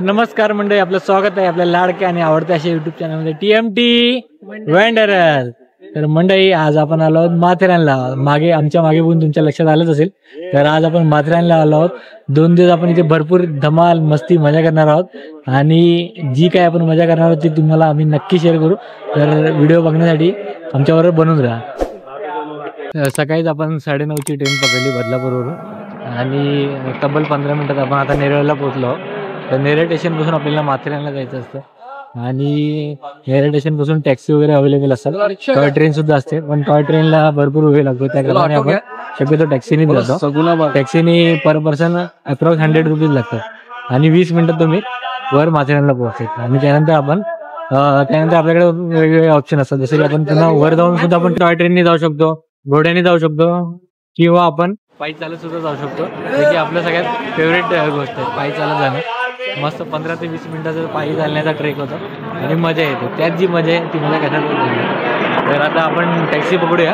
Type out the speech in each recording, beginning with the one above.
नमस्कार मंडळी, आपलं स्वागत आहे आपल्या लाडक्या आणि आवडत्या अशा युट्यूब चॅनलमध्ये TMT वेंडरर. तर मंडळी, आज आपण आलो आहोत माथेरानला. आमच्या मागे बघून तुमच्या लक्षात आलंच असेल. तर आज आपण माथेरानला आलो आहोत. 2 दिवस आपण इथे भरपूर धमाल मस्ती मजा करणार आहोत आणि जी काय आपण मजा करणार आहोत ती तुम्हाला आम्ही नक्की शेअर करू. तर व्हिडिओ बघण्यासाठी आमच्याबरोबर बनून राहा. सकाळीच आपण 9:30ची ट्रेन पकडली बदलापूरवरून आणि तब्बल 15 मिनिटात आपण आता नेरळला पोहोचलो. तर नेरळ स्टेशनपासून आपल्याला माथेरानला जायचं असतं आणि नेरळ स्टेशनपासून टॅक्सी वगैरे अवेलेबल असतात. टॉय ट्रेन सुद्धा असते, पण टॉय ट्रेनला भरपूर वेळ लागतो. त्या कारणाने आपण शक्यतो टॅक्सीने जातो. टॅक्सीने पर पर्सन अप्रॉक्स 100 रुपीज लागतात आणि 20 मिनिटात तुम्ही वर माथेरानला पोहोचतात. आणि त्यानंतर आपल्याकडे वेगवेगळे ऑप्शन असतात. जसे की आपण पुन्हा वर जाऊन सुद्धा आपण टॉय ट्रेनने जाऊ शकतो, घोड्याने जाऊ शकतो किंवा आपण पायी चालत सुद्धा जाऊ शकतो. जे की आपल्या सगळ्यात फेवरेट गोष्ट आहे, पायी चालत जाणं. मस्त 15 ते 20 मिनिटाचा पायी चालण्याचा ट्रेक होतो आणि मजा येते. त्यात जी मजा आहे ती मला कशात. तर आता आपण टॅक्सी पकडूया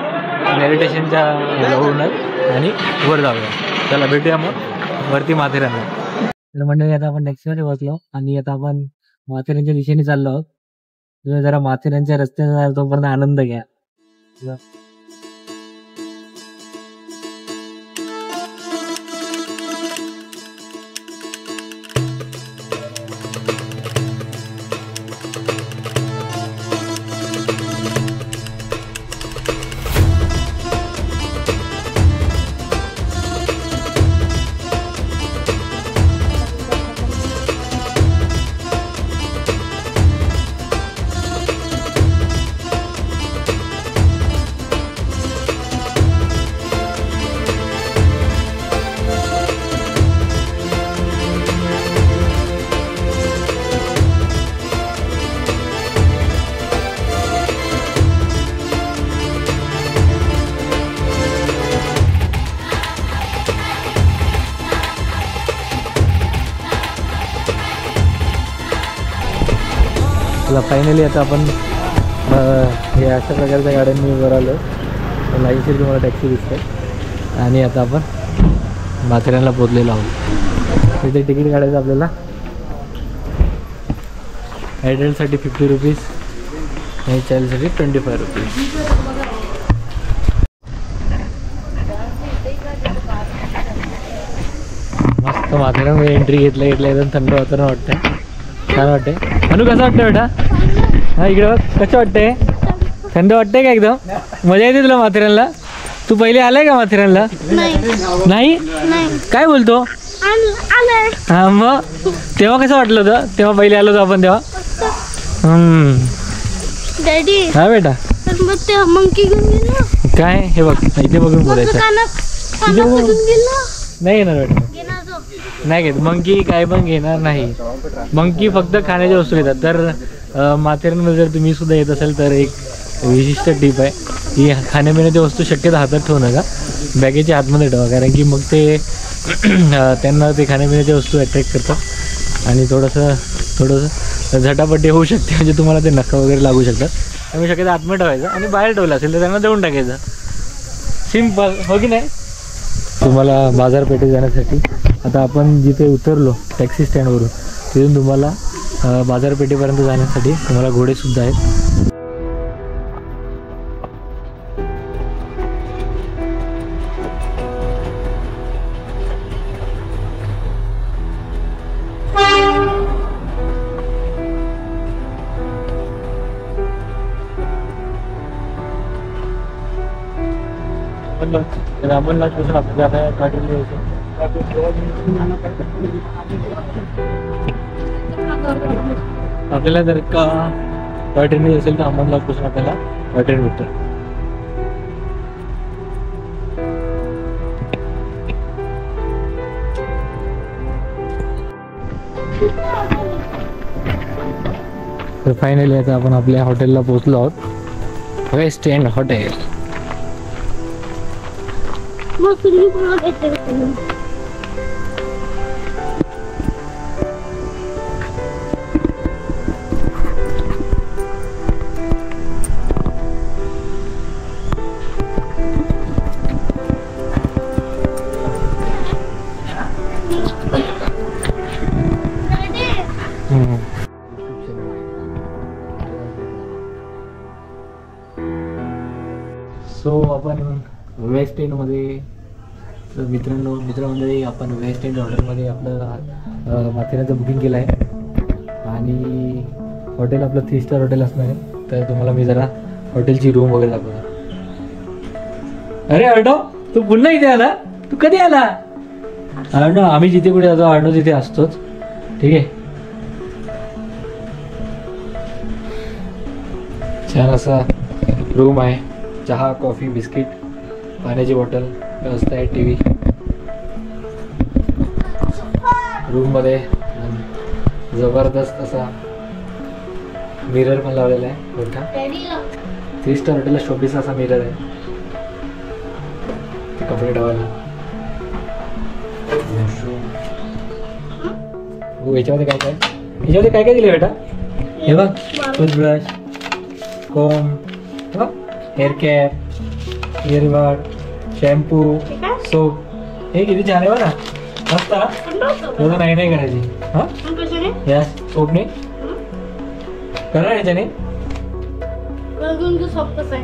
नेरळ स्टेशनच्या जवळूनच आणि वर जाऊया. चला भेटूया मग वरती माथेरानला. तर मंडळी, आता आपण टॅक्सीमध्ये बसलो आणि आता आपण माथेरानच्या दिशेने चाललो आहोत. तुम्ही जरा माथेरानच्या रस्त्याचा तोपर्यंत आनंद घ्या. फायनली आता आपण हे अशा प्रकारच्या गाड्यांनी वर आलो. लाईनशीर तुम्हाला टॅक्सी दिसते आणि आता आपण माथेरानला पोहोचलेलो आहोत. तिथे तिकीट काढायचं आपल्याला. ॲडल्टसाठी 50 रुपीज आणि चाइल्डसाठी 25 रुपीज. मस्त माथेरानमध्ये एंट्री घेतल्या एकदम थंड वातावरण वाटतंय, छान वाटतंय. अनु कसं वाटतं बेटा? हा इकडे बघ, कसं वाटतंय? थंड वाटतंय का एकदम? मजा येते तुला माथेरानला? तू पहिले आलाय का माथेरानला? नाही. काय बोलतो? हा मग तेव्हा कसं वाटलं होतं? तेव्हा पहिले आलो होतो आपण तेव्हा. हा बेटा, काय हे बघ इथे बघून बोलायचं. नाही येणार बेटा, नाही घेत मंकी. काय पण घेणार नाही मंकी, फक्त खाण्याच्या वस्तू घेतात. तर माथेरानमध्ये जर तुम्ही सुद्धा येत असाल तर एक विशिष्ट टीप आहे की खाण्यापिण्याच्या वस्तू शक्यतो हातात ठेवू नका, बॅगेच्या आतमध्ये ठेवा. कारण की मग ते त्यांना ते खाण्यापिण्याच्या वस्तू अट्रॅक्ट करतात आणि थोडंसं झटापटी होऊ शकते. म्हणजे तुम्हाला ते नखं वगैरे लागू शकतात. त्यामुळे शक्यतो आतमध्ये ठेवायचं आणि बाहेर ठेवलं असेल तर त्यांना देऊन टाकायचं. सिंपल, हो की नाही? तुम्हाला बाजारपेठेत जाण्यासाठी आता आपण जिथे उतरलो टॅक्सी स्टँडवरून तिथून तुम्हाला बाजारपेठेपर्यंत जाण्यासाठी तुम्हाला घोडेसुद्धा आहेत. आपल्याला जर का टॉय ट्रेन असेल तर अहमदनगरपासून आपल्याला टॉय ट्रेन भेटतं. तर फायनली आता आपण आपल्या हॉटेलला पोहोचलो आहोत. West End hotel. सो आपण वेस्ट एंडमध्ये मित्रमंडळी आपण वेस्ट एंड हॉटेलमध्ये आपलं माथेरानचं बुकिंग केलं आहे आणि हॉटेल आपलं 3 स्टार हॉटेल असणार आहे. तर तुम्हाला मी जरा हॉटेलची रूम वगैरे दाखवतो. अरे अर्णव, तू पुन्हा इथे आला? तू कधी आला? अर्णव, आम्ही जिथे कुठे जातो अर्णव तिथे असतोच. ठीक आहे. छान असा रूम आहे. चहा, कॉफी, बिस्किट, पाण्याची बॉटल, व्यवस्था आहे, टी व्ही. रूममध्ये जबरदस्त असा मिरर पण लावलेला आहे मोठा. 3 स्टार हॉटेलला शोपीस असा मिरर आहे. कपडे ठेवायला. हो, याच्यामध्ये काय काय याच्यामध्ये काय काय दिले बेटा? हे बघ, toothbrush, comb, hair cap, earbud, shampoo, soap. हे किती छान आहे बघा. मस्त ना. नाही करायची. हा, या सोपने करा याच्याने.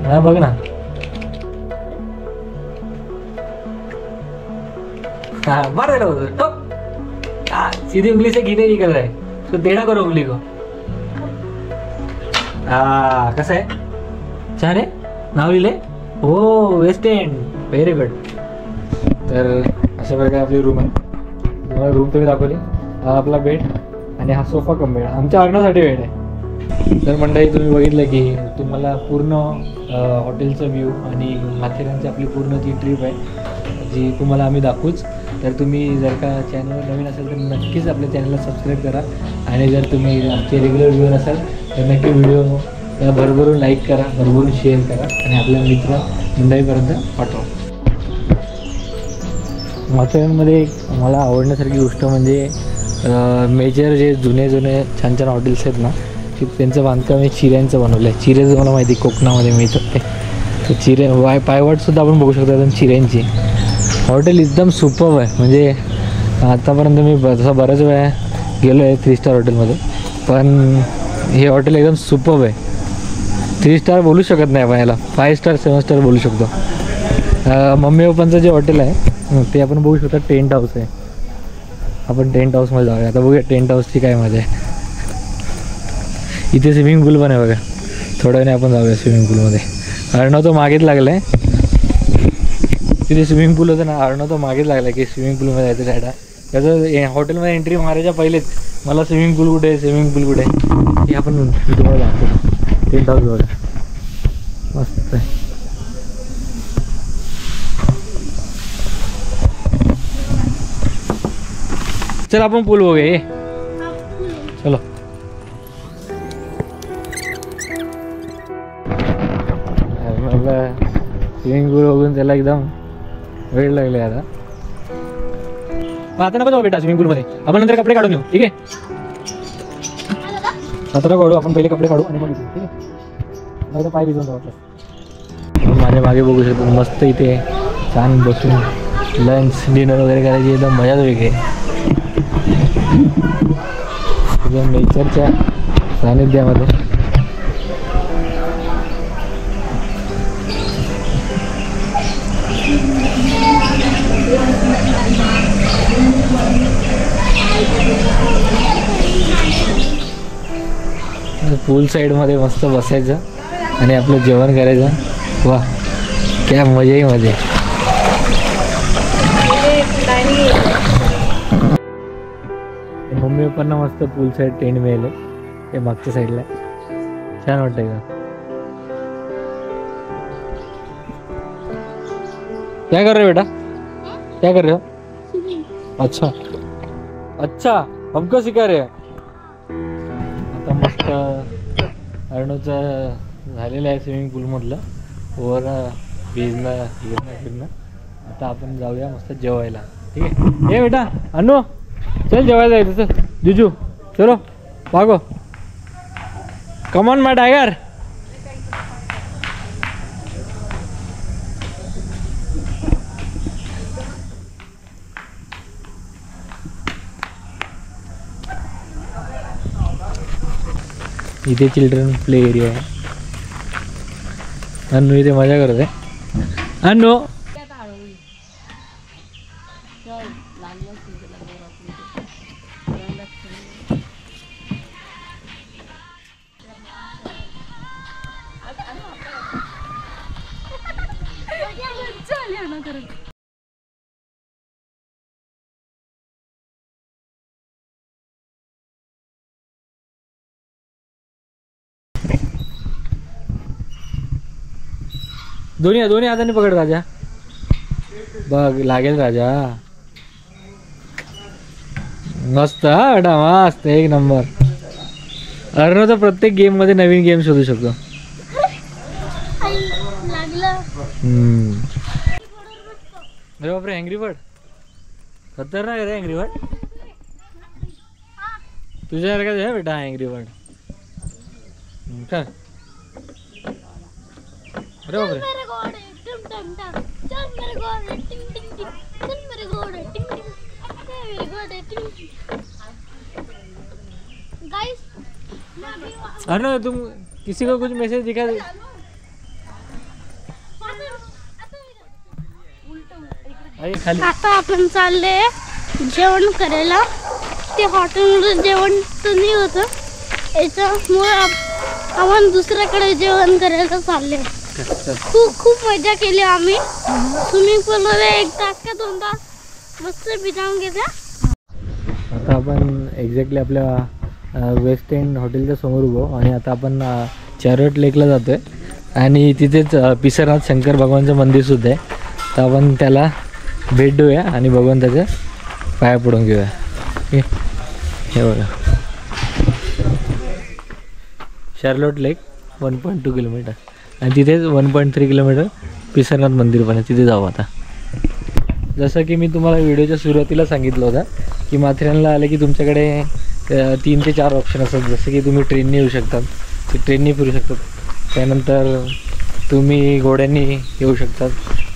हा बघ ना. हाँ मार देना उधर तो. सीधी उंगली से घी नहीं निकल रहा है तो देना करो उंगली को. कसं आहे? छान आहे. नाव लिहिले. हो, वेस्ट एंड. Very good. तर अशा प्रकारे आपली रूम आहे. तुम्हाला रूम तुम्ही दाखवली. हा आपला बेड आणि हा सोफा कम बेड आमच्या अर्णासाठी बेड आहे. तर मंडळी, तुम्ही बघितलं की तुम्हाला पूर्ण हॉटेलचा व्ह्यू आणि माथेरानची आपली पूर्ण जी ट्रिप आहे जी तुम्हाला आम्ही दाखवूच. तर तुम्ही जर का चॅनलवर नवीन असेल तर नक्कीच आपल्या चॅनलला सबस्क्राईब करा आणि जर तुम्ही आमचे रेग्युलर व्ह्यूअर असाल तर नक्की व्हिडिओ भरभरून लाईक करा, भरभरून शेअर करा आणि आपल्या मित्र मंडळीपर्यंत पाठवा. माथेरानमध्ये मला आवडण्यासारखी गोष्ट म्हणजे मेजर जे जुने छान छान हॉटेल्स आहेत ना, की त्यांचं बांधकाम हे चिऱ्यांचं बनवलं आहे. चिरे मला माहिती कोकणामध्ये मिळतात ते चिरे. पायवाटसुद्धा आपण बघू शकतो एकदम चिऱ्यांची. हॉटेल एकदम सुपर्ब आहे. म्हणजे आतापर्यंत मी तसं बऱ्याच वेळा गेलो आहे 3 स्टार हॉटेलमध्ये, पण हे हॉटेल एकदम सुपर्ब आहे. 3 स्टार बोलू शकत नाही आपण याला, 5 स्टार 7 स्टार बोलू शकतो. मम्मी पप्पांचं जे हॉटेल आहे ते आपण बघू शकतो. टेंट हाऊस आहे. आपण टेंट हाऊसमध्ये जाऊया आता. बघूया टेंट हाऊसची काय मजा आहे. इथे स्विमिंग पूल पण आहे बघा. थोड्या वेळाने आपण जाऊया स्विमिंग पूलमध्ये. अर्णव तो मागेच लागला आहे. तिथे स्विमिंग पूल होतं ना, अर्णव तो मागेच लागला की स्विमिंग पूलमध्ये जायचं डायडा. त्याचं हॉटेलमध्ये एंट्री मारायच्या पहिलेच मला स्विमिंग पूल कुठे आहे, स्विमिंग पूल कुठे आहे हे आपण तुम्हाला दाखवतो. टेंट हाऊस बघा, मस्त आहे. चल आपण पूल बघूया. ये चलो. स्विमिंग पूल बघून त्याला एकदम वेळ लागले आता. आता नको जाऊ बेटा स्विमिंग पूलमध्ये. आपण नंतर कपडे काढून घेऊ. ठीक आहे, आता काढू आपण. पहिले कपडे काढू आणि मग ठीक आहे. आता पाय भिजवून जाऊ. माझ्या मागे बघू शकतो मस्त इथे छान बसून लंच डिनर वगैरे करायची एकदम मजाच वेगळी आहे. नेचरच्या सानिध्यामध्ये. पूल साईडमध्ये मस्त बसायचं आणि आपलं जेवण करायचं. वा, क्या मजा ही मजा. मम्मी पप्पांना मस्त पूल साईड टेंट मिळाले ते मागच्या साईडला. छान वाटतंय का? क्या कर रहे हो बेटा? क्या कर रहे हो? अच्छा अच्छा, हमको सिखा रहे हो. आता मस्त अर्णवचं झालेलं आहे स्विमिंग पूलमधलं वर भिजणं फिरणं. आता आपण जाऊया मस्त जेवायला. ठीक आहे. ये बेटा अनु, चल जेवायला जायचं. चल जुजू, चलो भागो. Come on my tiger. इथे चिल्ड्रन प्ले एरिया आहे. अनु इथे मजा करत आहे. अनो दोन्ही हाताने पकड राजा. बघ लागेल राजा. मस्त हा बेटा मस्त एक नंबर. अर्णव तर प्रत्येक गेम मध्ये नवीन गेम शोधू शकतो. अरे बापरे अँग्री बर्ड खतरनाक आहे रे अँग्री बर्ड. तुझ्यासारखाच आहे बेटा अँग्री बर्ड. अरे बापरे अरे तुम किसी को कुछ मैसेज दिखा. आता आपण चालले जेवण करायला. ते हॉटेलमध्ये जेवण तर नाही होतं याच्यामुळे आपण दुसऱ्याकडे जेवण करायला चालले. खूप मजा केली आम्ही. स्विमिंग पूल मध्ये 1 तास का 2 तास मस्त भिजावून घेतला. आता आपण एक्झॅक्टली आपल्या वेस्ट एंड हॉटेलच्या समोर उभो आणि आता आपण चॅरोट लेकला जातोय आणि तिथेच पिसरनाथ शंकर भगवानचं मंदिर सुद्धा आहे. तर आपण त्याला भेट देऊया आणि भगवंताच्या पाया पडून घेऊया. हे बघा शार्लोट लेक 1.2 किलोमीटर आणि तिथेच 1.3 किलोमीटर पिसरनाथ मंदिर पण आहे. तिथे जाऊ आता. जसं की मी तुम्हाला व्हिडिओच्या सुरुवातीला सांगितलं होतं की माथेरानला आले की तुमच्याकडे 3 ते 4 ऑप्शन असतात. जसं की तुम्ही ट्रेनने येऊ शकतात, ट्रेनने फिरू शकतात. त्यानंतर तुम्ही घोड्यांनी येऊ शकतात.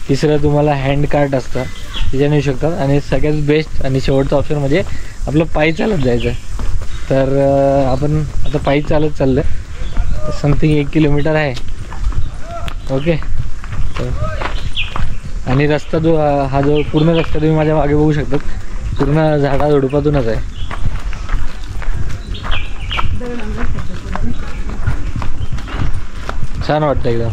तिसरं तुम्हाला हँड कार्ट असतं त्याच्याने येऊ शकतात. आणि सगळ्यात बेस्ट आणि शेवटचं ऑप्शन म्हणजे आपलं पायी चालत जायचं. तर आपण आता पायी चालत चाललं आहे. समथिंग 1 किलोमीटर आहे. ओके. आणि रस्ता हा जो पूर्ण रस्ता तुम्ही माझ्या मागे बघू शकता पूर्ण झाडा झुडपातूनच आहे. छान वाटतं एकदम.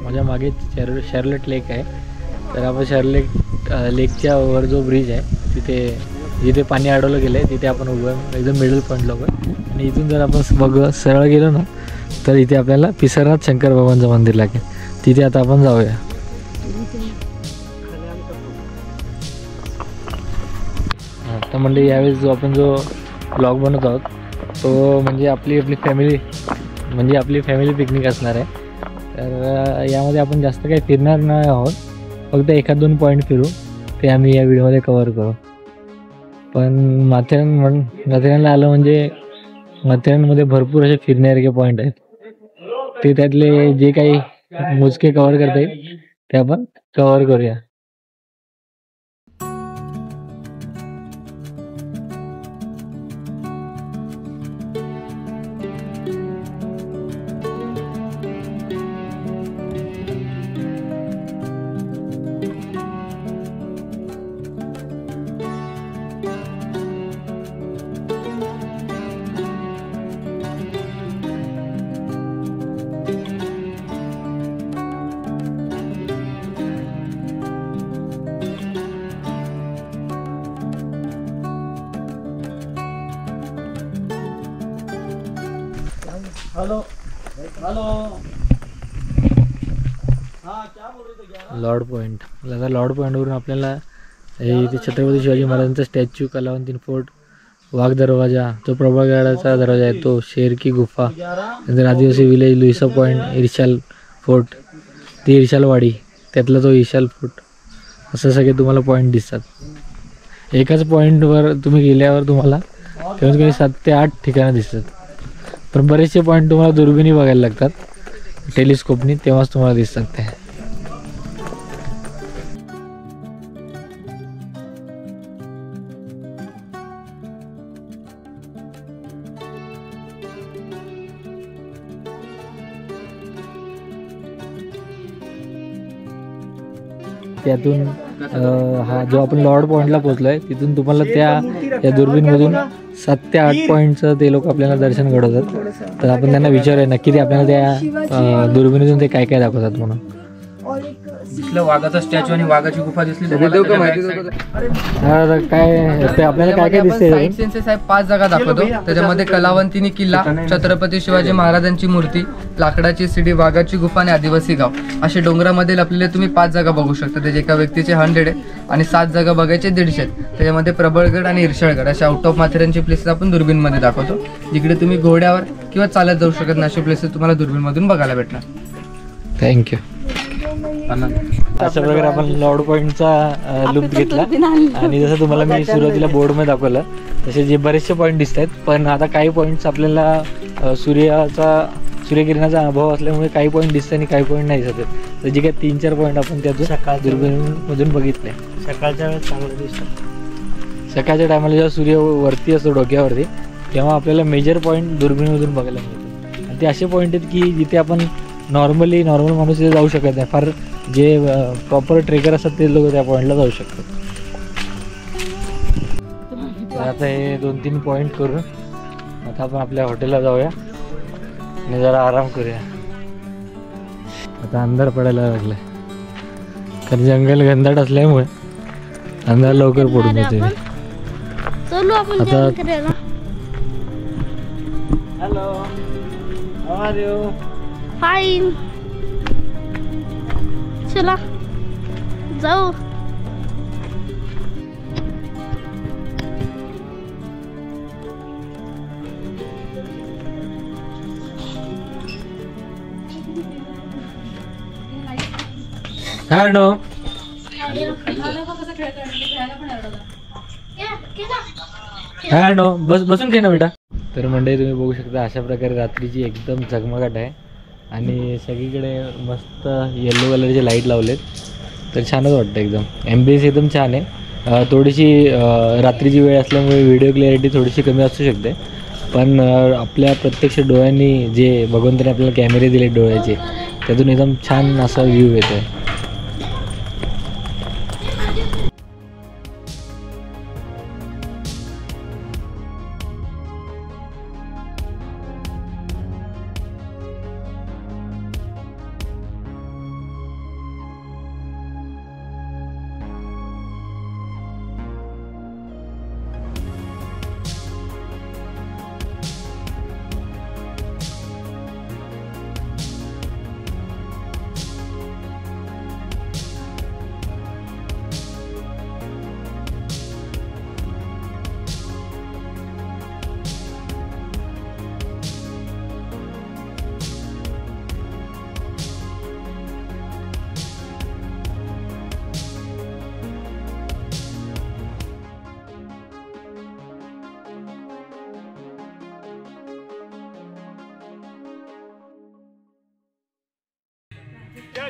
माझ्या मागे शार्लेट लेक आहे. तर आपण शार्लेट लेकच्या वर जो ब्रिज आहे तिथे जिथे पाणी अडवलं गेलं आहे तिथे आपण उभं एकदम मिडल पॉईंटला उभं. आणि इथून जर आपण सरळ गेलो ना तर इथे आपल्याला पिसरनाथ शंकर भगवानचं मंदिर लागेल. तिथे आता आपण जाऊया. आता म्हणजे यावेळेस जो आपण ब्लॉग बनवत आहोत तो म्हणजे आपली फॅमिली पिकनिक असणार आहे. तर यामध्ये आपण जास्त काही फिरणार नाही आहोत. फक्त 1-2 पॉईंट फिरू ते आम्ही या व्हिडिओमध्ये कव्हर करू. पण माथेरानला आलं म्हणजे माथेरानमध्ये भरपूर असे फिरण्यासारखे पॉईंट आहेत. ते त्यातले जे काही मोजके कव्हर करता येईल ते आपण कव्हर करूया. Lord point. आता लॉर्ड पॉईंटवरून आपल्याला इथे छत्रपती शिवाजी महाराजांचा स्टॅच्यू, कलावंतीन फोर्ट, वाघ दरवाजा, तो प्रभागडाचा दरवाजा आहे तो, शेर की गुफा, नंतर आदिवासी विलेज, लुईसा पॉईंट, इर्शाल फोर्ट, ती इर्शालवाडी, त्यातला तो इर्शाल फोर्ट, असं सगळे तुम्हाला पॉईंट दिसतात. एकाच पॉईंटवर तुम्ही गेल्यावर तुम्हाला कमीत कमी 7 ते 8 ठिकाणं दिसतात. पण बरेचसे पॉईंट तुम्हाला दुर्बिणी बघायला लागतात, टेलिस्कोपनी, तेव्हाच तुम्हाला दिसतात ते. त्यातून हा जो आपण लॉर्ड पॉईंटला पोहोचलोय तिथून तुम्हाला त्या दुर्बीणमधून 7 ते 8 पॉईंटचं ते लोक आपल्याला दर्शन घडवतात. तर आपण त्यांना विचारूया नक्की ते आपल्याला त्या दुर्बिणीतून ते काय काय दाखवतात म्हणून. दिसलं वाघाचा स्टॅच्यू आणि वाघाची गुफा दिसली. काय ते आपल्याला काय काय दिसते? साईड सेन्सेस आहे 5 जागा दाखवतो. त्याच्यामध्ये कलावंतिनी किल्ला, छत्रपती शिवाजी महाराजांची मूर्ती, लाकडाची सीडी, वाघाची गुफा आणि आदिवासी गाव, असे डोंगरामध्ये लपलेले तुम्ही 5 जागा बघू शकता. त्याचे एका व्यक्तीचे 100 आहे आणि 7 जागा बघायचे 150. त्याच्यामध्ये प्रबळगड आणि इर्शाळगड अशा आउट ऑफ माथेरानची प्लेसेस आपण दुर्बीणमध्ये दाखवतो, जिकडे तुम्ही घोड्यावर किंवा चालत जाऊ शकत नाही. असे प्लेसेस तुम्हाला दुर्बीणमधून बघायला भेटणार. थँक्यू. अशा प्रकारे आपण लॉर्ड पॉईंटचा लुक घेतला आणि जसं तुम्हाला मी सुरुवातीला बोर्डमध्ये दाखवलं तसे जे बरेचसे पॉईंट दिसत आहेत. पण आता काही पॉईंट्स आपल्याला सूर्यकिरणाचा अभाव असल्यामुळे काही पॉईंट दिसतात आणि काही पॉईंट नाही दिसत. तर जे काही 3-4 पॉईंट आपण त्यातून दुर्बिणीमधून बघितले. सकाळच्या वेळेस चांगलं दिसतं. सकाळच्या टायमाला जेव्हा सूर्य वरती असतो डोक्यावरती तेव्हा आपल्याला मेजर पॉईंट दुर्बिणीमधून बघायला मिळतात. आणि ते असे पॉईंट आहेत की जिथे आपण नॉर्मल माणूस तिथे जाऊ शकत नाही. फार जे प्रॉपर ट्रेकर असतात ते लोक त्या पॉईंटला जाऊ शकतात. आता हे 2-3 पॉईंट करून आता आपण आपल्या हॉटेलला जाऊया आणि जरा आराम करूया. आता अंधार पडायला लागलाय कारण जंगल घनदाट असल्यामुळे अंधार लवकर पडून जाते. आता hello, how are you? Fine. चला जाऊ. हॅलो. हॅलो, बसून खेळ ना बेटा. तर मंडळी तुम्ही बघू शकता अशा प्रकारे रात्रीची एकदम झगमगाट आहे आणि सगळीकडे मस्त येलो कलरचे लाईट लावलेत. तर छानच वाटतं एकदम. एम्बियन्स एकदम छान आहे. थोडीशी रात्रीची वेळ असल्यामुळे व्हिडिओ क्लॅरिटी थोडीशी कमी असू शकते, पण आपल्या प्रत्यक्ष डोळ्यांनी जे भगवंताने आपल्याला कॅमेरे दिले डोळ्याचे त्यातून एकदम छान असा व्ह्यू येतो आहे.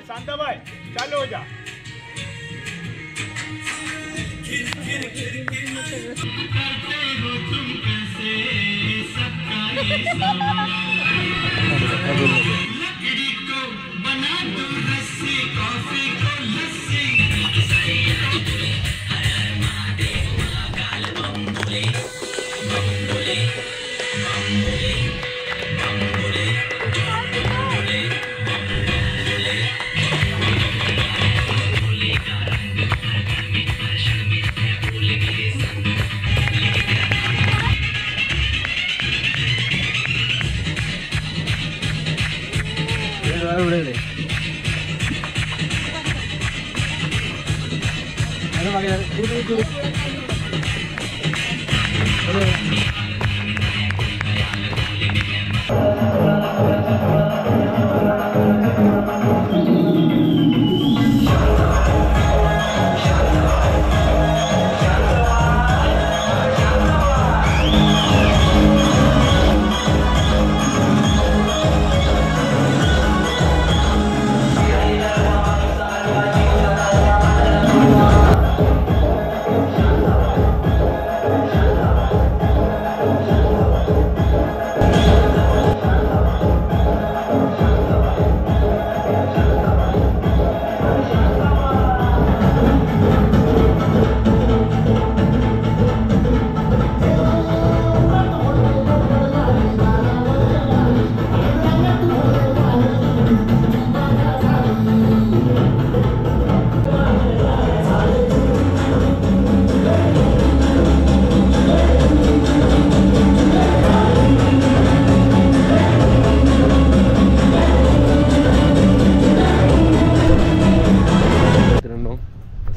शांता भाई चालू हो जा.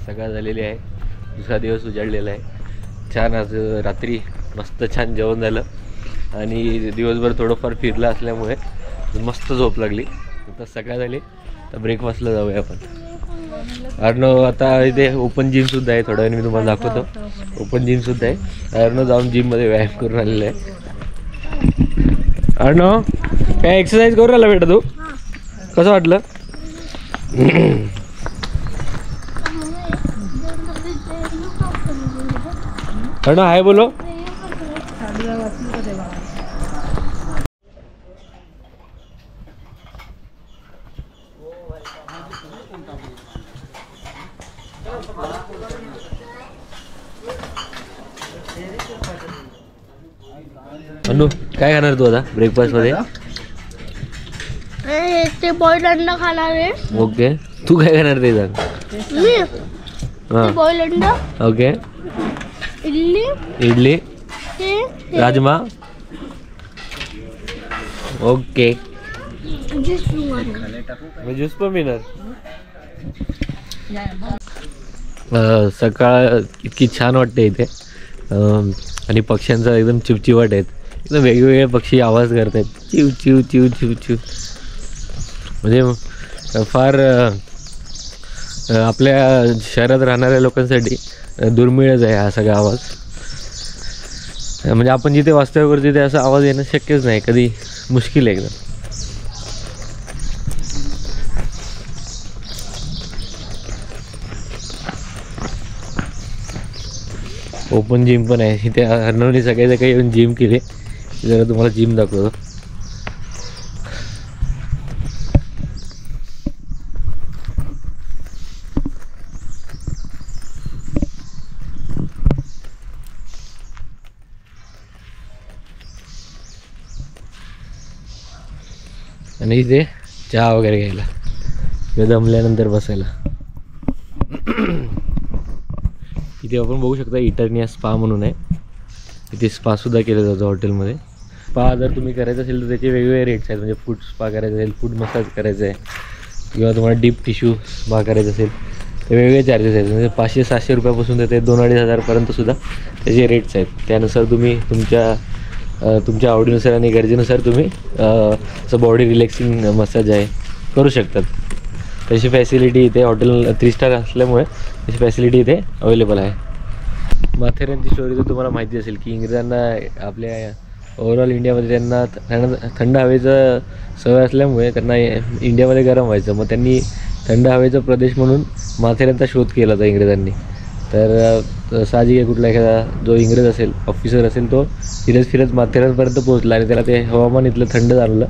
सकाळ झालेली आहे, दुसरा दिवस उजाडलेला आहे. छान आज रात्री मस्त छान जेवण झालं आणि दिवसभर थोडंफार फिरलं असल्यामुळे मस्त झोप लागली. आता सकाळ झाली तर ब्रेकफास्टला जाऊया आपण. अर्णव आता इथे ओपन जिमसुद्धा आहे, थोड्या वेळाने मी तुम्हाला दाखवतो. ओपन जिमसुद्धा आहे. अर्णव जाऊन जिममध्ये व्यायाम करून आलेला आहे. अर्णव काय एक्सरसाइज करून आला बेटा तू? कसं वाटलं? अर्णव हाय बोलो. अनु काय खाणार तू आता ब्रेकफास्ट मध्ये? ते बॉइल्ड अंडा खाणार आहे. ओके, तू काय खाणार ते सांग. मी हां बॉइल्ड अंडा, ओके. इडली, इडली, ते राजमा, ओके. ज्यूस पण मिळणार. सकाळ इतकी छान वाटते इथे आणि पक्ष्यांचा एकदम चिवचिवाट आहेत. एकदम वेगवेगळे पक्षी आवाज करत आहेत, चिव चिव चिव चिव चिव. म्हणजे फार आपल्या शहरात राहणाऱ्या लोकांसाठी दुर्मिळच आहे हा सगळा आवाज. म्हणजे आपण जिथे वास्तव्य करतो तिथे असा आवाज येणं शक्यच नाही, कधी मुश्किल आहे एकदम. ओपन जिम पण आहे इथे. अर्णवने सकाळी सकाळी येऊन जिम केली. जरा तुम्हाला जिम दाखवतो. आणि इथे चहा वगैरे घ्यायला किंवा दमल्यानंतर बसायला. इथे आपण बघू शकता इटर्निया स्पा म्हणून आहे. इथे स्पासुद्धा केलं जातं हॉटेलमध्ये. स्पा जर तुम्ही करायचं असेल तर त्याचे वेगवेगळे रेट्स आहेत. म्हणजे फूड स्पा करायचं असेल, फूड मसाज करायचं आहे किंवा तुम्हाला डीप टिश्यू स्पा करायचं असेल ते वेगवेगळे चार्जेस आहेत. म्हणजे 500-700 रुपयापासून ते 2-2.5 हजारपर्यंतसुद्धा त्याचे रेट्स आहेत. त्यानुसार तुम्ही तुमच्या आवडीनुसार आणि गरजेनुसार तुम्ही असं बॉडी रिलॅक्सिंग मसाज आहे करू शकतात. तशी फॅसिलिटी इथे हॉटेल 3 स्टार असल्यामुळे तशी फॅसिलिटी इथे अवेलेबल आहे. माथेरानची स्टोरी तर तुम्हाला माहिती असेल की इंग्रजांना आपल्या ओव्हरऑल इंडियामध्ये त्यांना थंड हवेचं सवय असल्यामुळे त्यांना इंडियामध्ये गरम व्हायचं. मग त्यांनी थंड हवेचा प्रदेश म्हणून माथेरानचा शोध केला होता इंग्रजांनी. तर साहजिक आहे कुठला एखादा जो इंग्रज असेल, ऑफिसर असेल, तो फिरत फिरत माथेरानपर्यंत पोहोचला आणि त्याला ते हवामान इथलं थंड जाणवलं.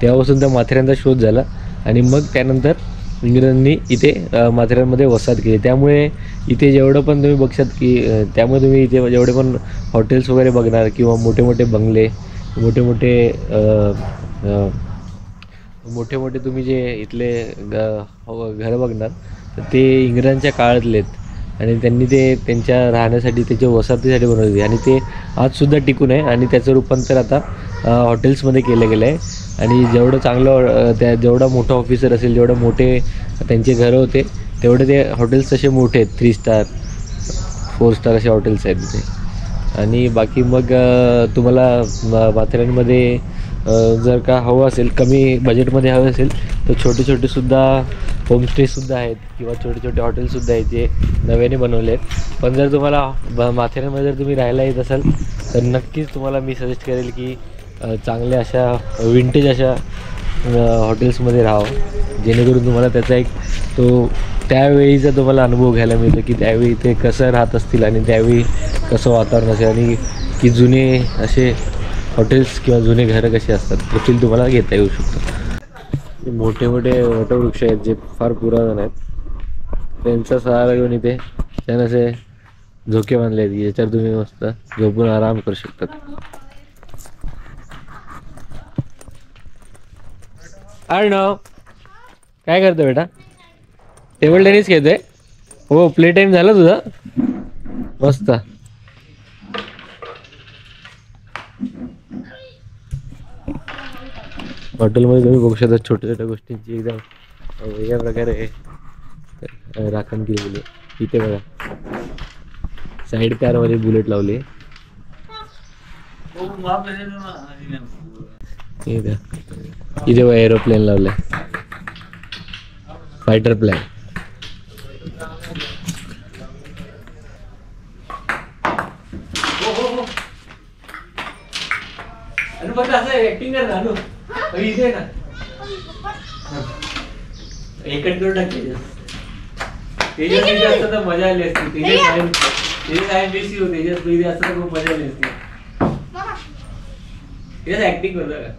तेव्हापासून त्या माथेरानचा शोध झाला आणि मग त्यानंतर इंग्रजांनी इथे माथेरानमध्ये वसाहत केली. त्यामुळे इथे जेवढं पण तुम्ही बघशात की त्यामुळे तुम्ही इथे जेवढे पण हॉटेल्स वगैरे बघणार किंवा मोठे मोठे बंगले, मोठे मोठे तुम्ही जे इथले घरं बघणार तर ते इंग्रजांच्या काळातले आहेत आणि त्यांनी ते त्यांच्या राहण्यासाठी, त्याच्या वसाहतीसाठी बनवले आणि ते आजसुद्धा टिकून आहे. आणि त्याचं रूपांतर आता हॉटेल्समध्ये केलं गेलं आहे. आणि जेवढं चांगलं जेवढा मोठा ऑफिसर असेल, जेवढं मोठे त्यांचे घरं होते तेवढे ते हॉटेल्स तसे मोठे आहेत. 3 स्टार 4 स्टार असे हॉटेल्स आहेत तिथे. आणि बाकी मग तुम्हाला माथेरानमध्ये जर का हवं असेल, कमी बजेटमध्ये हवं असेल, तर छोटे छोटेसुद्धा होमस्टेसुद्धा आहेत किंवा छोटे छोटे हॉटेल्ससुद्धा आहेत जे नव्याने बनवले आहेत. पण जर तुम्हाला माथेरानमध्ये जर तुम्ही राहायला येत असाल तर नक्कीच तुम्हाला मी सजेस्ट करेल की चांगल्या अशा विंटेज अशा हॉटेल्समध्ये राहावं, जेणेकरून तुम्हाला त्याचा एक तो त्यावेळीचा तुम्हाला अनुभव घ्यायला मिळतो की त्यावेळी ते कसं राहत असतील आणि त्यावेळी कसं वातावरण असेल आणि की जुने असे हॉटेल्स किंवा जुने घरं कशी असतात ते फील तुम्हाला घेता येऊ शकतो. मोठे मोठे वटवृक्ष आहेत जे फार पुरातन आहेत, त्यांचा सहारा घेऊन इथे छान असे झोके बांधले आहेत याच्यावर तुम्ही मस्त झोपून आराम करू शकतात. अर्णव काय करतो बेटा? टेबल टेनिस खेळतोय? हो, प्ले टाइम झाला तुझा? मस्त. हॉटेलमध्ये तुम्ही बघू शकता छोट्या छोट्या गोष्टींची एकदम वेगळ्या प्रकारे राखण केलेली आहे. इथे बघा साईड कारमध्ये बुलेट लावली. इथे बघा एरोप्लेन लावलंय, फायटर प्लॅन. ऍक्टिंग कर ना, इथे ना एकच करून टाक. तेजस असतं तर मजा आली असती. तेजस बेसी होते, तेजस असतं तर खूप मजा आली असती. तेजस ऍक्टिंग करतो का?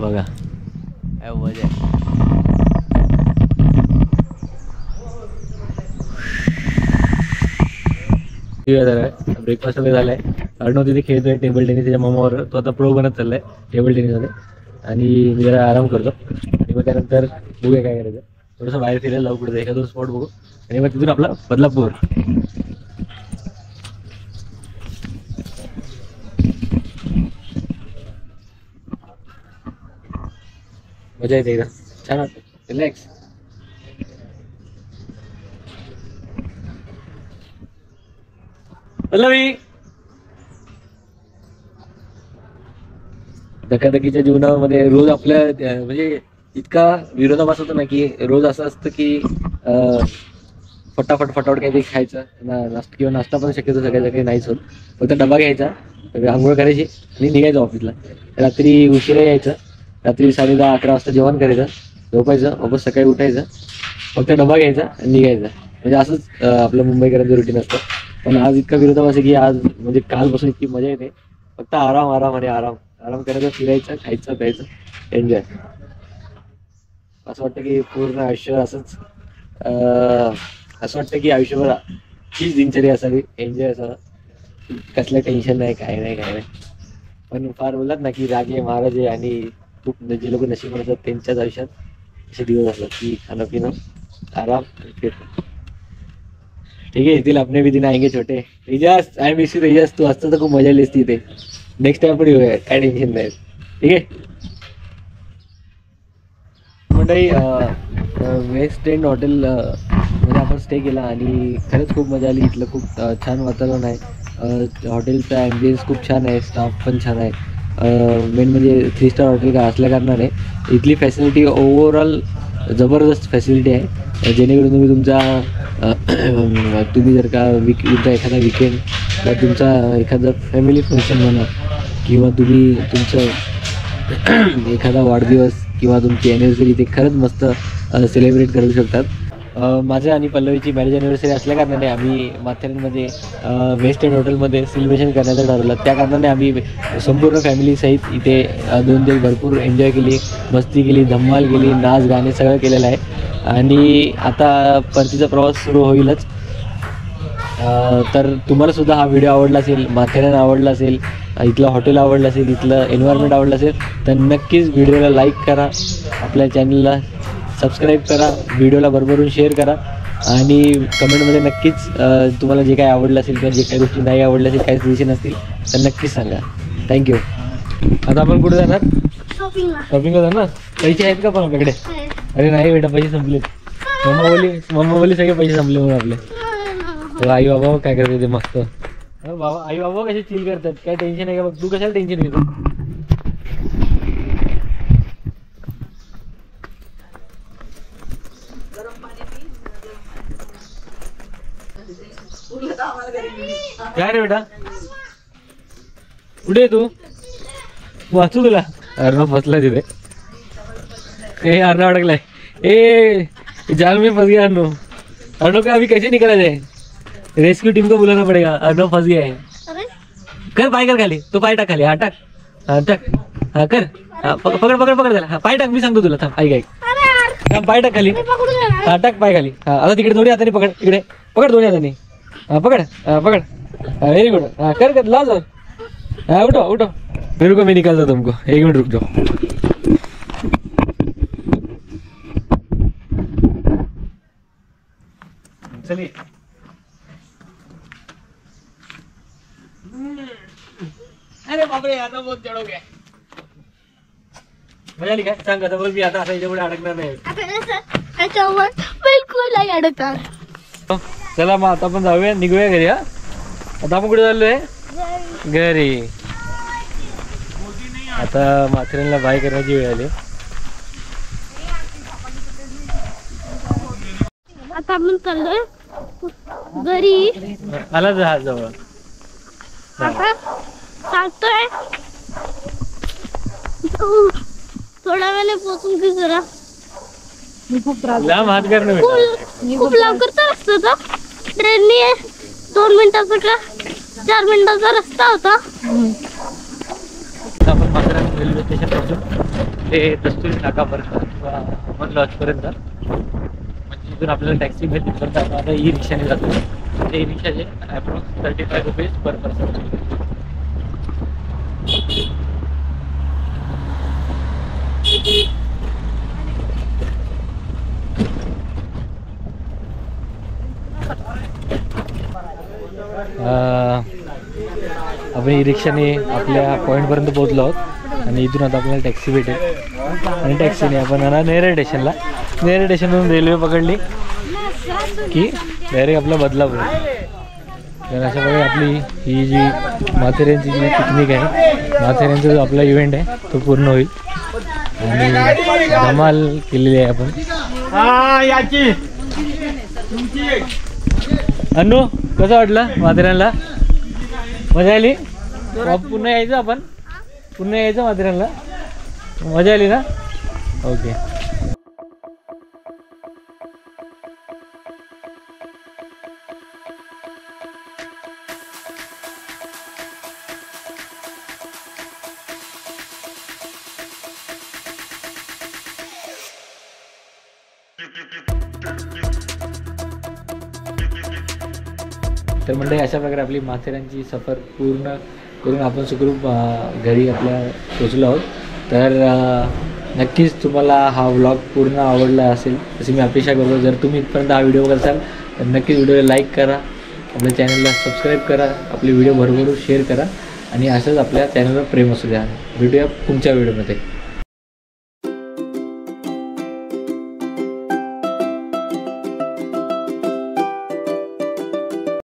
बघा काय मजा आहे. ब्रेकफास्ट वगैरे झालाय. अर्णव तिथे खेळतोय टेबल टेनिस त्याच्या मामावर. तो आता प्रो बनत चाललाय टेबल टेनिसमध्ये. आणि मी जरा आराम करतो आणि मग त्यानंतर बघूया काय करायचं. थोडंसं बाहेर फिरायला जाऊ, कुठे एखादं स्पॉट बघू आणि मग तिथून आपला बदलापूर. मजा येते एकदम, छान वाटतं, रिलॅक्स. पल्लवी, धकाधकीच्या जीवनामध्ये रोज आपल्या म्हणजे इतका विरोधाभास होतो ना की रोज असं असतं की फटाफट काहीतरी खायचं किंवा नाश्ता पण शक्यतो सगळ्या नाहीच होत. फक्त डबा घ्यायचा, आंघोळ करायची आणि निघायचं ऑफिसला. रात्री उशिरा यायचं, रात्री 10:30-11 वाजता जेवण करायचं, झोपायचं, वापस सकाळी उठायचं, फक्त डबा घ्यायचा आणि निघायचं. म्हणजे असंच आपलं मुंबईकरांचं रुटीन असतं. पण आज इतका विरोधाभास आहे की आज म्हणजे कालपासून इतकी मजा येते. फक्त आराम आराम आणि आराम आराम करायचं, फिरायचं, खायचं, प्यायचं, एन्जॉय. असं वाटतं की पूर्ण आयुष्य असंच असं वाटतं की आयुष्यभर हीच दिनचर्या असावी, एन्जॉय असावा, कसलं टेन्शन नाही, काय नाही. पण फार बोलतात ना की राजे महाराजे आणि खूप जे लोक नशीब असतात त्यांच्याच आयुष्यात असे दिवस असतात की खाणं पिणं, आराम, फिरणं. ठीक आहे, येतील अपने भी दिन आएंगे छोटे. Tejas, I miss you Tejas. तू असतं तर खूप मजा आली असती इथे. नेक्स्ट टाइम पण येऊया, काय टेन्शन नाही. ठीक आहे मंडळी, वेस्ट एंड हॉटेल मध्ये आपण स्टे केला आणि खरंच खूप मजा आली. इथलं खूप छान वातावरण आहे. हॉटेलचा ॲम्बियन्स खूप छान आहे, स्टाफ पण छान आहे. मेन म्हणजे 3 स्टार हॉटेल का असल्या कारणाने इथली फॅसिलिटी ओव्हरऑल जबरदस्त फॅसिलिटी आहे. जेणेकरून तुम्ही तुम्ही जर का तुमचा एखादा विकेंड किंवा तुमचा एखादा फॅमिली फंक्शन म्हणा किंवा तुम्ही तुमचं एखादा वाढदिवस किंवा तुमची ॲनिव्हर्सरी ते खरंच मस्त सेलिब्रेट करू शकतात. माझं आणि पल्लवीची मॅरेज ॲनिव्हर्सरी असल्या कारणाने आम्ही माथेरानमध्ये वेस्ट एंड हॉटेलमध्ये सेलिब्रेशन करण्याचं ठरवलं. त्या कारणाने आम्ही संपूर्ण फॅमिलीसहित इथे 2 दिवस भरपूर एन्जॉय केली, मस्ती केली, धम्माल केली, नाच गाणे सगळं केलेलं आहे. आणि आता परतीचा प्रवास सुरू होईलच. तर तुम्हाला सुद्धा हा व्हिडिओ आवडला असेल, माथेरान आवडला असेल, इथलं हॉटेल आवडलं असेल, इथलं एन्व्हायरमेंट आवडलं असेल तर नक्कीच व्हिडिओला लाईक करा, आपल्या चॅनलला सबस्क्राईब करा, व्हिडिओला भरभरून शेअर करा आणि कमेंटमध्ये नक्कीच तुम्हाला जे काही आवडलं असेल किंवा जे काही गोष्टी नाही आवडल्या असेल, काही सजेशन असतील तर नक्कीच सांगा. थँक्यू. आता आपण कुठे जाणार? शॉपिंगला जाणार. पैसे आहेत का पण आपल्याकडे? अरे नाही बेटा, पैसे संपले. मम्मा बोली सगळे पैसे संपले म्हणून आपले. तर आई बाबा काय करते ते मस्त. बाबा आई बाबा कसे चिल करतात, काय टेन्शन आहे का बघ. तू कशाला टेन्शन घेतो? काय रे बेटा, कुठे आहे तू? वाचू तुला. अर्णव फसला तिथे. ए अर्णव अडकलाय. ए जाल में फंस गया अर्णव. अर्णव का अभी कैसे निकला जाए? रेस्क्यू टीम को बुलाना पड़ेगा. अर्णव फंस गया है. कर पाय कर खाली. तो पाय टाक खाली. हा टाक. हा टाक. हा कर. पकड पकड पकड त्याला. हा पाय टाक. मी सांगतो तुला. थांब ऐक ऐक. थांब पाय टाक खाली. हा टाक पाय खाली. हा आता तिकडे दोन्ही हाताने पकड. इकडे पकड दोन्ही हाताने. हा पकड. हा पकड. Very good. हा कर कर लाव जाऊ. हाँ उठो उठो. मेरे को मैं निकालता तुमको. 1 मिनट रुक जाओ. चलिए. अरे बापरे, आता बहुत चढ हो गया. मजा आली काय? सांग आता बोल. मी आता असं याच्यापुढे अडकणार नाही. बिलकुल नाही अडकणार. चला मग आता आपण जाऊया, निघूया घरी. हा आता आपण कुठे चाललोय? घरी. आता माथेरानला बाय करण्याची वेळ आली. आता आपण चाललोय घरी. आला जहाज जवळ. आता चालतोय. थोड्या वेळाने पोहोचून की जरा. लांब हात करणं खूप लवकरचा रस्ता होता. ट्रेनने 2 मिनिटाचा का 4 मिनिटाचा रस्ता होता. आपण माथेरान रेल्वे स्टेशन पासून ते दस्तुरी नाकापर्यंत किंवा अहमद लॉजपर्यंत, म्हणजे इथून आपल्याला टॅक्सी भेट तिथपर्यंत आपण आता ई रिक्षाने जातो. ते ई रिक्षाचे अप्रॉक्स 35 रुपीज पर पर्सन. आपण ई रिक्षाने आपल्या पॉईंटपर्यंत पोहोचलो आहोत आणि इथून आता आपल्याला टॅक्सी भेटेल आणि टॅक्सीने आपण जाणार नेरळ स्टेशनला. नेरळ स्टेशनवरून रेल्वे पकडली की डायरेक्ट आपला बदलापूर. तर अशा प्रकारे आपली ही जी माथेरानची जी पिकनिक आहे, माथेरानचा जो आपला इव्हेंट आहे तो पूर्ण होईल आणि धमाल केलेली आहे आपण. अनु कसं वाटलं माथेरानला? मजा आली? पुन्हा यायचं आपण? पुन्हा यायचं माथेरानला? मजा आली ना? ओके. तर म्हणजे अशा प्रकारे आपली माथेरानची सफर पूर्ण करून आपण सुखरूप घरी आपल्या पोचलो आहोत. तर नक्कीच तुम्हाला हा व्लॉग पूर्ण आवडला असेल अशी मी अपेक्षा करतो. जर तुम्ही इथपर्यंत हा व्हिडिओ करसाल तर नक्कीच व्हिडिओला लाईक करा, आपल्या चॅनलला सबस्क्राईब करा, आपले व्हिडिओ भरभरून शेअर करा आणि असंच आपल्या चॅनलवर प्रेम असू द्या. भेटूया पुढच्या व्हिडिओमध्ये.